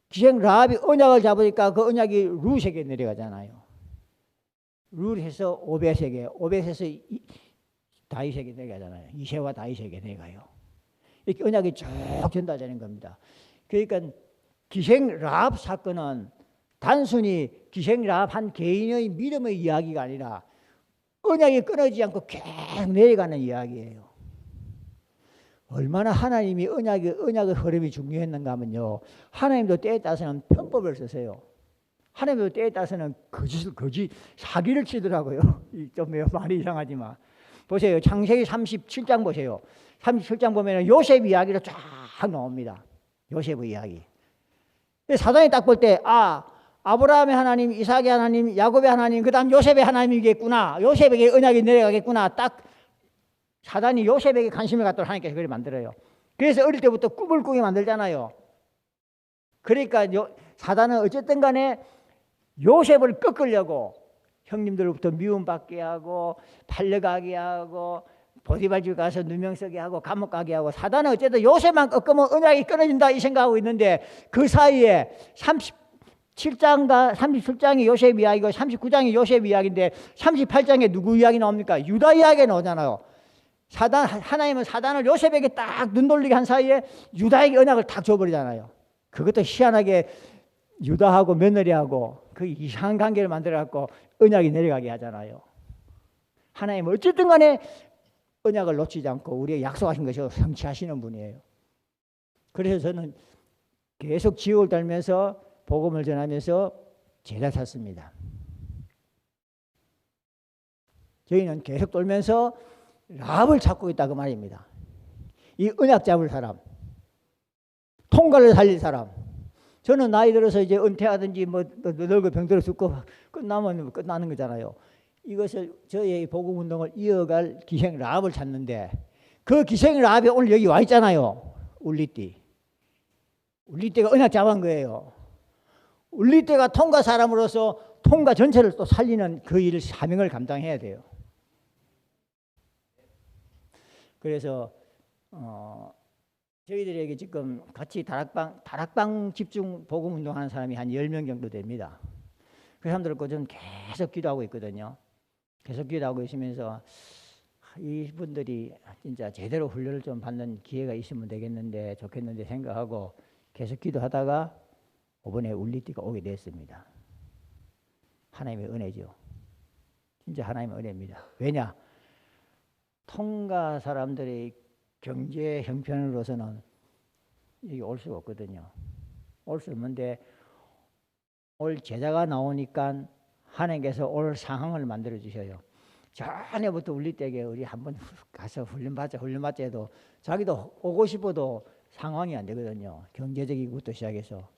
기생 라합이 언약을 잡으니까 그 언약이 룻에게 내려가잖아요. 룻에서 오벳에게, 오벳에서 다윗에게 내려가잖아요. 이세와 다윗에게 내려가요. 이렇게 언약이 쭉 전달되는 겁니다. 그러니까 기생 라합 사건은 단순히 기생 라합 한 개인의 믿음의 이야기가 아니라 언약이 끊어지지 않고 계속 내려가는 이야기예요. 얼마나 하나님이 언약의 흐름이 중요했는가 하면요. 하나님도 때에 따라서는 편법을 쓰세요. 하나님도 때에 따라서는 사기를 치더라고요. 좀 말이 이상하지만. 보세요. 창세기 37장 보세요. 37장 보면 요셉 이야기로 쫙 나옵니다. 요셉의 이야기. 사단이 딱 볼 때 아브라함의 하나님, 이삭의 하나님, 야곱의 하나님, 그 다음 요셉의 하나님이겠구나. 요셉에게 언약이 내려가겠구나. 딱 사단이 요셉에게 관심을 갖도록 하나님께서 그걸 만들어요. 그래서 어릴 때부터 꿈을 꾸게 만들잖아요. 그러니까 사단은 어쨌든 간에 요셉을 꺾으려고 형님들로부터 미움받게 하고 팔려가게 하고 보디발 집 가서 누명 쓰게 하고 감옥 가게 하고 사단은 어쨌든 요셉만 꺾으면 언약이 끊어진다 이 생각하고 있는데 그 사이에 37장이 요셉 이야기고 39장이 요셉 이야기인데 38장에 누구 이야기 나옵니까? 유다 이야기가 나오잖아요. 하나님은 사단을 요셉에게 딱 눈 돌리게 한 사이에 유다에게 언약을 딱 줘버리잖아요. 그것도 희한하게 유다하고 며느리하고 그 이상한 관계를 만들어갖고 언약이 내려가게 하잖아요. 하나님은 어쨌든 간에 언약을 놓치지 않고 우리에게 약속하신 것을 성취하시는 분이에요. 그래서 저는 계속 지옥을 달면서 복음을 전하면서 제자 찾습니다. 저희는 계속 돌면서 라합을 찾고 있다 그 말입니다. 이 언약 잡을 사람, 통과를 살릴 사람. 저는 나이 들어서 이제 은퇴하든지 뭐 늙어 병들어 죽고 끝나면 끝나는 거잖아요. 이것을 저의 복음 운동을 이어갈 기생 라합을 찾는데 그 기생 라합이 오늘 여기 와 있잖아요. 울리띠가 언약 잡은 거예요. 울리띠가 통과 사람으로서 통과 전체를 또 살리는 그 일을 사명을 감당해야 돼요. 그래서 저희들에게 지금 같이 다락방 집중 복음 운동하는 사람이 한 10명 정도 됩니다. 그 사람들을 좀 계속 기도하고 있거든요. 계속 기도하고 있으면서 이분들이 진짜 제대로 훈련을 좀 받는 기회가 있으면 되겠는데 좋겠는데 생각하고 계속 기도하다가 이번에 울리띠가 오게 됐습니다. 하나님의 은혜죠. 진짜 하나님의 은혜입니다. 왜냐? 통가 사람들의 경제 형편으로서는 여기 올 수가 없거든요. 올 수 없는데 올 제자가 나오니까 하나님께서 올 상황을 만들어 주셔요. 전에부터 울리때에 우리 한번 가서 훈련받자 해도 자기도 오고 싶어도 상황이 안 되거든요. 경제적인 것부터 시작해서.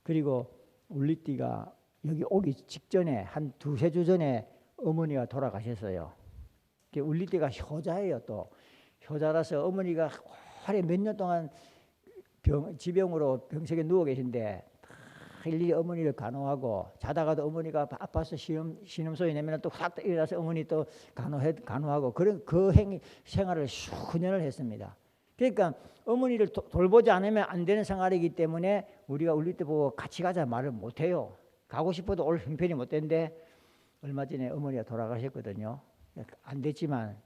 그리고 울리띠가 여기 오기 직전에 한 2-3주 전에 어머니가 돌아가셨어요. 울리띠가 효자예요. 또 효자라서 어머니가 하루에 몇 년 동안 지병으로 병석에 누워 계신데 일일이 어머니를 간호하고 자다가도 어머니가 아파서 신음소리 내면 또 확 일어나서 어머니 또 간호하고 그런 그 생활을 수년을 했습니다. 그러니까 어머니를 돌보지 않으면 안 되는 생활이기 때문에 우리가 울리띠 보고 같이 가자 말을 못해요. 가고 싶어도 올 형편이 못 되는데 얼마 전에 어머니가 돌아가셨거든요.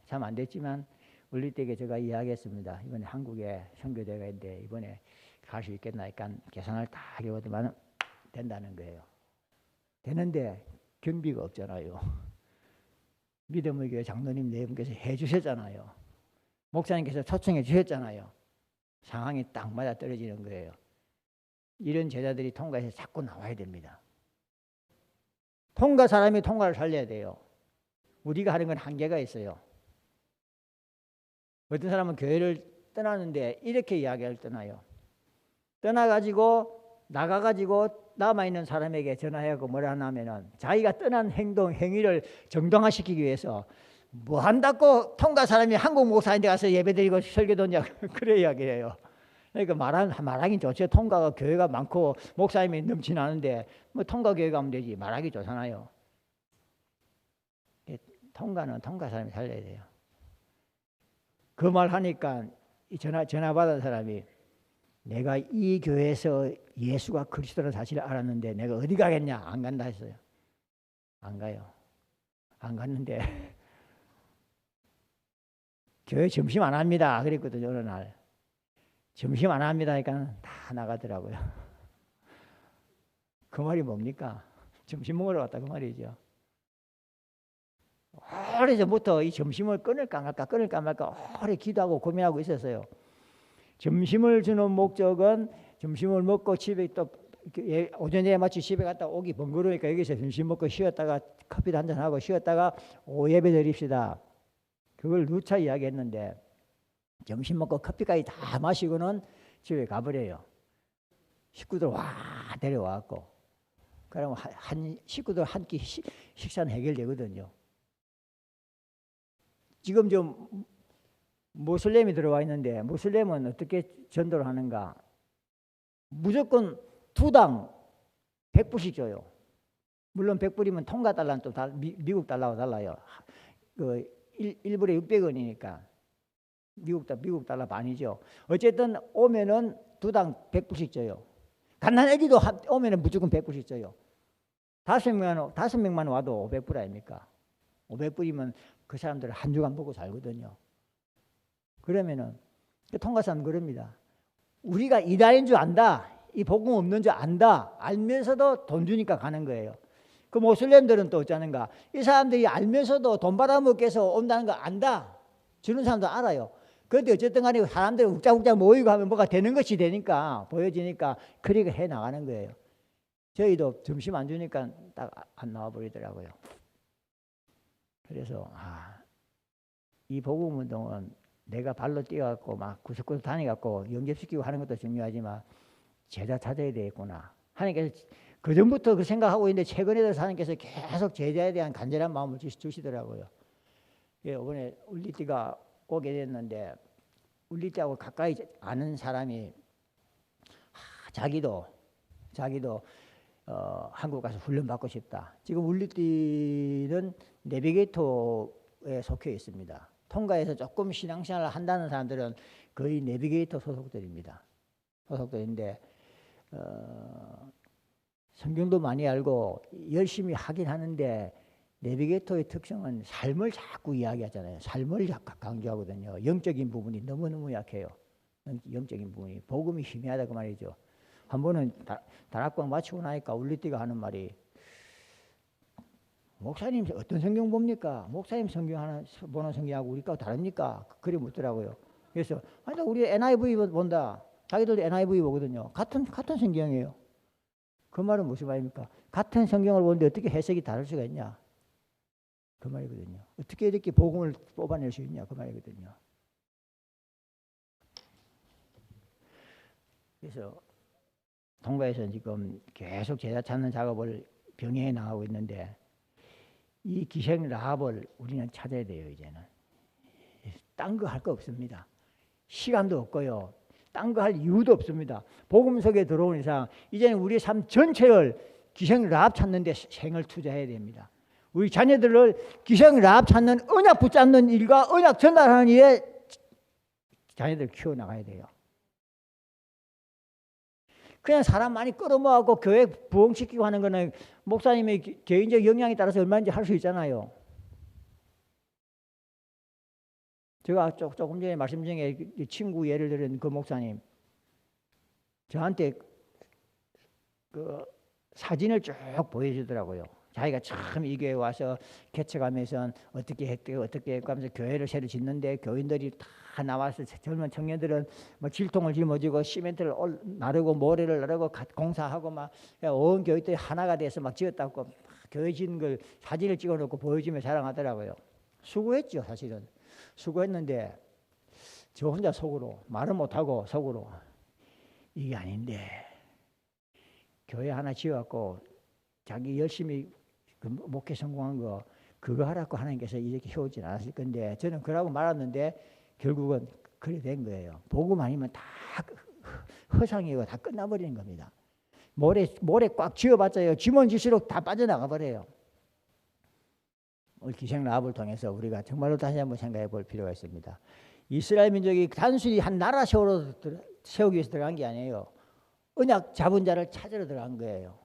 참 안 됐지만 울리띠에게 제가 이야기했습니다. 이번에 한국에 선교대가 있는데 이번에 갈 수 있겠나 하니까 계산을 다 해보더만 된다는 거예요. 되는데 경비가 없잖아요. 믿음의 교회 장로님 네 분께서 해주셨잖아요. 목사님께서 초청해 주셨잖아요. 상황이 딱 맞아 떨어지는 거예요. 이런 제자들이 통과해서 자꾸 나와야 됩니다. 통과 사람이 통과를 살려야 돼요. 우리가 하는 건 한계가 있어요. 어떤 사람은 교회를 떠나는데 이렇게 이야기를 떠나요. 떠나가지고 나가가지고 남아있는 사람에게 전화하고 뭐라 하냐면은 자기가 떠난 행위를 정당화시키기 위해서 뭐 한다고 통과 사람이 한국 목사인데 가서 예배드리고 설교도냐 그래 이야기해요. 그러니까 말하긴 좋죠. 통과가 교회가 많고 목사님이 넘치나는데 뭐 통과 교회 가면 되지 말하기 좋잖아요. 통과는 통과 사람이 살려야 돼요. 그 말 하니까 전화 받은 사람이 내가 이 교회에서 예수가 그리스도라는 사실을 알았는데 내가 어디 가겠냐? 안 간다 했어요. 안 가요. 안 갔는데 교회 점심 안 합니다. 그랬거든요. 어느 날. 점심 안 합니다 하니까 다 나가더라고요. 그 말이 뭡니까? 점심 먹으러 갔다 그 말이죠. 오래전부터 이 점심을 끊을까 말까 오래 기도하고 고민하고 있었어요. 점심을 주는 목적은 점심을 먹고 집에 또 오전에 마치 집에 갔다 오기 번거로우니까 여기서 점심 먹고 쉬었다가 커피도 한잔 하고 쉬었다가 오후 예배 드립시다. 그걸 누차 이야기했는데 점심 먹고 커피까지 다 마시고는 집에 가버려요. 식구들 와 데려와갖고 그러면 한 식구들 한 끼 식사는 해결되거든요. 지금 좀 모슬렘이 들어와 있는데 모슬렘은 어떻게 전도를 하는가? 무조건 2당 100불씩 줘요. 물론 100불이면 통과 달러는 또 미국 달러와 달라요. 그 1불에 600원이니까 미국 달러 반이죠. 어쨌든 오면은 2당 100불씩 줘요. 갓난 애기도 오면은 무조건 100불씩 줘요. 5명만 와도 500불 아닙니까? 500불이면 그 사람들은 한 주간 먹고 살거든요. 그러면은 통과사는 그럽니다. 우리가 이단인 줄 안다. 이 복음 없는 줄 안다. 알면서도 돈 주니까 가는 거예요. 그 모슬렘들은 또 어쩌는가? 이 사람들이 알면서도 돈 받아먹기 위해서 온다는 거 안다. 주는 사람도 알아요. 그런데 어쨌든 간에 사람들이 욱작욱작 모이고 하면 뭐가 되는 것이 되니까 보여지니까 그렇게 해 나가는 거예요. 저희도 점심 안 주니까 딱 안 나와 버리더라고요. 그래서 이 복음 운동은 내가 발로 뛰어갖고 막 구석구석 다니갖고 영접시키고 하는 것도 중요하지만 제자 찾아야 되겠구나. 하나님께서 그 전부터 그 생각하고 있는데 최근에 들어서 하나님께서 계속 제자에 대한 간절한 마음을 주시더라고요. 이번에 울리띠가 오게 됐는데 울리띠하고 가까이 아는 사람이 자기도 한국 가서 훈련 받고 싶다. 지금 울리띠는 내비게이터에 속해 있습니다. 통가에서 조금 신앙생활을 한다는 사람들은 거의 내비게이터 소속들입니다. 소속들인데 성경도 많이 알고 열심히 하긴 하는데 내비게이터의 특성은 삶을 자꾸 이야기하잖아요. 삶을 강조하거든요. 영적인 부분이 너무너무 약해요. 영적인 부분이. 복음이 희미하다 그 말이죠. 한 번은 다락방 마치고 나니까 울리띠가 하는 말이 목사님 어떤 성경 봅니까? 목사님 성경 하나 보는 성경하고 우리가 다릅니까? 그래 묻더라고요. 그래서 아니 우리 NIV 본다. 자기들도 NIV 보거든요. 같은 성경이에요. 그 말은 무슨 말입니까? 같은 성경을 보는데 어떻게 해석이 다를 수가 있냐? 그 말이거든요. 어떻게 이렇게 복음을 뽑아낼 수 있냐? 그 말이거든요. 그래서 통가에서 지금 계속 제자 찾는 작업을 병행해 나가고 있는데 이 기생 라합을 우리는 찾아야 돼요. 이제는 딴 거 할 거 없습니다. 시간도 없고요. 딴 거 할 이유도 없습니다. 복음 속에 들어온 이상 이제는 우리의 삶 전체를 기생 라합 찾는 데 생을 투자해야 됩니다. 우리 자녀들을 기생 라합 찾는 언약 붙잡는 일과 언약 전달하는 일에 자녀들 키워나가야 돼요. 그냥 사람 많이 끌어모아갖고 교회 부흥시키고 하는 거는 목사님의 개인적 역량에 따라서 얼마인지 할 수 있잖아요. 제가 조금 전에 말씀 중에 친구 예를 들은 그 목사님 저한테 그 사진을 쭉 보여주더라고요. 자기가 참 이 교회 와서 개척하면서 어떻게 했고 어떻게 했고 하면서 교회를 새로 짓는데 교인들이 다 나와서 젊은 청년들은 뭐 질통을 짊어지고 시멘트를 나르고 모래를 나르고 공사하고 막 온 교회들이 하나가 돼서 막 지었다고 교회 짓는 걸 사진을 찍어놓고 보여주며 자랑하더라고요. 수고했죠. 사실은 수고했는데 저 혼자 속으로 말은 못하고 속으로 이게 아닌데 교회 하나 지어갖고 자기 열심히 그 목회 성공한 거 그거 하라고 하나님께서 이렇게 해오진 않았을 건데 저는 그러고 말았는데 결국은 그래 된 거예요. 복음 아니면 다 허상이고 다 끝나버리는 겁니다. 모래 꽉 쥐어봤자요. 쥐면 쥐수록 다 빠져나가 버려요. 오늘 기생 라합을 통해서 우리가 정말로 다시 한번 생각해 볼 필요가 있습니다. 이스라엘 민족이 단순히 한 나라 세우기 위해서 들어간 게 아니에요. 언약 잡은 자를 찾으러 들어간 거예요.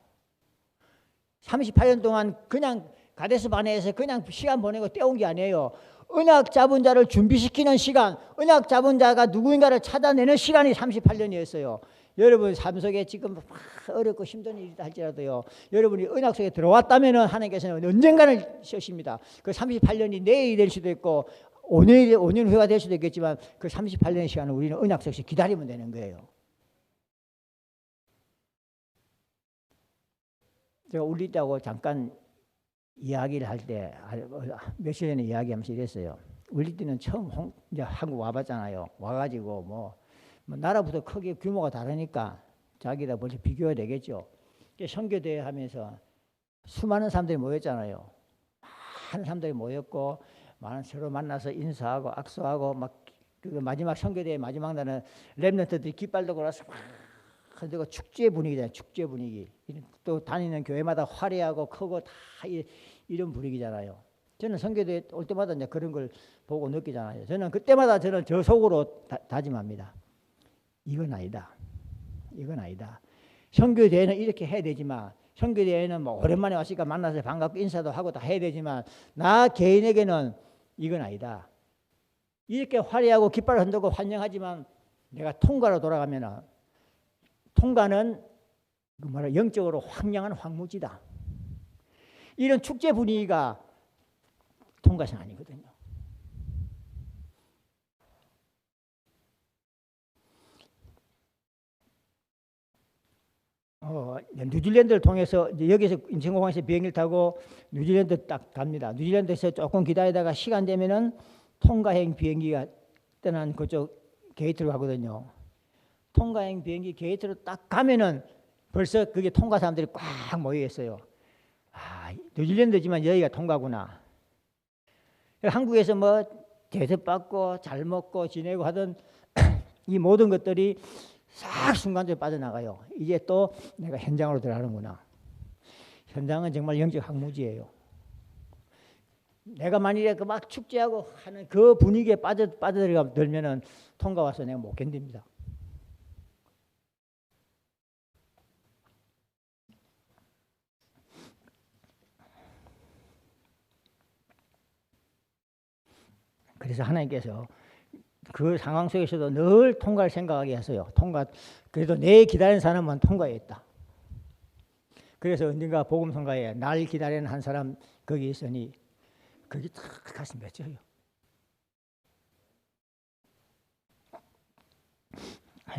38년 동안 그냥 가데스 바네에서 그냥 시간 보내고 떼온 게 아니에요. 언약 잡은 자를 준비시키는 시간, 언약 잡은 자가 누구인가를 찾아내는 시간이 38년이었어요. 여러분 삶 속에 지금 어렵고 힘든 일이다 할지라도요. 여러분이 언약 속에 들어왔다면 하나님께서는 언젠가는 쓰십니다. 그 38년이 내일이 될 수도 있고 5년 후가 될 수도 있겠지만 그 38년의 시간을 우리는 언약 속에서 기다리면 되는 거예요. 제가 울리다고 잠깐 이야기를 할 때 며칠 전에 이야기하면서 이랬어요. 우리 때는 처음 이제 한국 와봤잖아요. 와가지고 뭐 나라부터 크게 규모가 다르니까 자기다 먼저 비교해야 되겠죠. 선교대회 하면서 수많은 사람들이 모였잖아요. 많은 사람들이 모였고 많은 서로 만나서 인사하고 악수하고 막 그 마지막 선교대회 마지막 날은 렘넌트들이 깃발 들고 나서 그리고 축제 분위기잖아요. 축제 분위기. 또 다니는 교회마다 화려하고 크고 다 이런 분위기잖아요. 저는 선교대회 올 때마다 이제 그런 걸 보고 느끼잖아요. 저는 그때마다 저는 저 속으로 다짐합니다. 이건 아니다. 이건 아니다. 선교대회는 이렇게 해야 되지만 선교대회는 뭐 오랜만에 왔으니까 만나서 반갑게 인사도 하고 다 해야 되지만 나 개인에게는 이건 아니다. 이렇게 화려하고 깃발을 흔들고 환영하지만 내가 통가로 돌아가면 통가는 영적으로 황량한 황무지다. 이런 축제 분위기가 통가는 아니거든요. 뉴질랜드를 통해서 여기서 인천공항에서 비행기를 타고 뉴질랜드 딱 갑니다. 뉴질랜드에서 조금 기다리다가 시간 되면은 통가행 비행기가 떠난 그쪽 게이트로 가거든요. 통가행 비행기 게이트로 딱 가면은 벌써 그게 통가 사람들이 꽉 모여 있어요. 아, 뉴질랜드지만 여기가 통가구나. 한국에서 뭐 대접받고 잘 먹고 지내고 하던 이 모든 것들이 싹 순간적으로 빠져나가요. 이제 또 내가 현장으로 들어가는구나. 현장은 정말 영적 학무지예요. 내가 만일에 그 막 축제하고 하는 그 분위기에 빠져들면은 통가 와서 내가 못 견딥니다. 그래서 하나님께서 그 상황 속에서도 늘 통과를 생각하게 하세요. 그래도 내 기다리는 사람은 통과에 있다. 그래서 언젠가 복음 성가에 날 기다리는 한 사람 거기 있으니 거기 탁 가슴 맺혀요.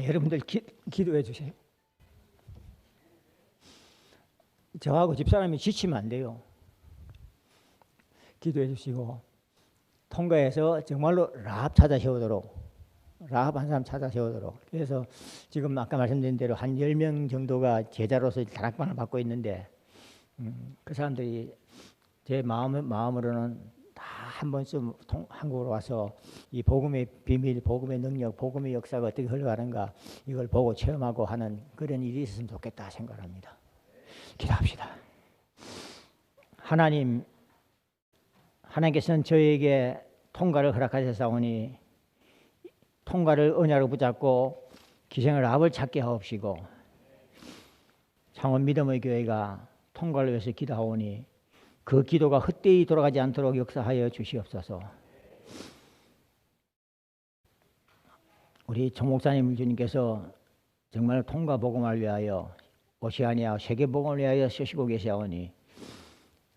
여러분들 기도해 주세요. 저하고 집사람이 지치면 안 돼요. 기도해 주시고 통과해서 정말로 라합 찾아 세우도록, 라합 한 사람 찾아 세우도록. 그래서 지금 아까 말씀드린 대로 한 10명 정도가 제자로서 다락방을 받고 있는데 그 사람들이 제 마음으로는 다 한 번쯤 한국으로 와서 이 복음의 비밀, 복음의 능력, 복음의 역사가 어떻게 흘러가는가 이걸 보고 체험하고 하는 그런 일이 있었으면 좋겠다 생각합니다. 기도합시다. 하나님께서는 저에게 통과를 허락하셨사오니 통과를 언약으로 붙잡고 기생을 라합을 찾게 하옵시고 창원 믿음의 교회가 통과를 위해서 기도하오니 그 기도가 헛되이 돌아가지 않도록 역사하여 주시옵소서. 우리 정 목사님 주님께서 정말 통과 복음을 위하여 오시아니아 세계 복음을 위하여 쓰시고 계시오니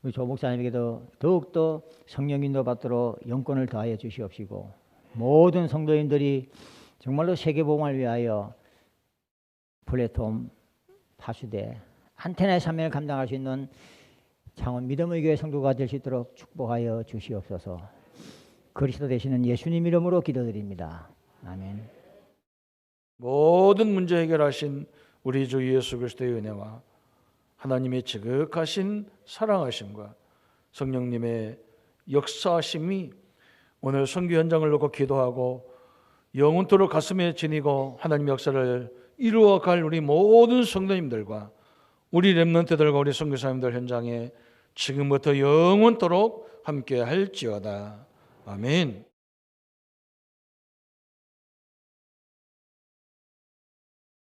우리 조 목사님에게도 더욱더 성령 인도 받도록 영권을 더하여 주시옵시고 모든 성도님들이 정말로 세계 복음을 위하여 플랫폼 파수대 안테나의 사명을 감당할 수 있는 창원 믿음의 교회 성도가 될 수 있도록 축복하여 주시옵소서. 그리스도 되시는 예수님 이름으로 기도드립니다. 아멘. 모든 문제 해결하신 우리 주 예수 그리스도의 은혜와 하나님의 지극하신 사랑하심과 성령님의 역사하심이 오늘 선교 현장을 놓고 기도하고 영원토록 가슴에 지니고 하나님 역사를 이루어갈 우리 모든 성도님들과 우리 렘넌트들과 우리 선교사님들 현장에 지금부터 영원토록 함께 할지어다. 아멘.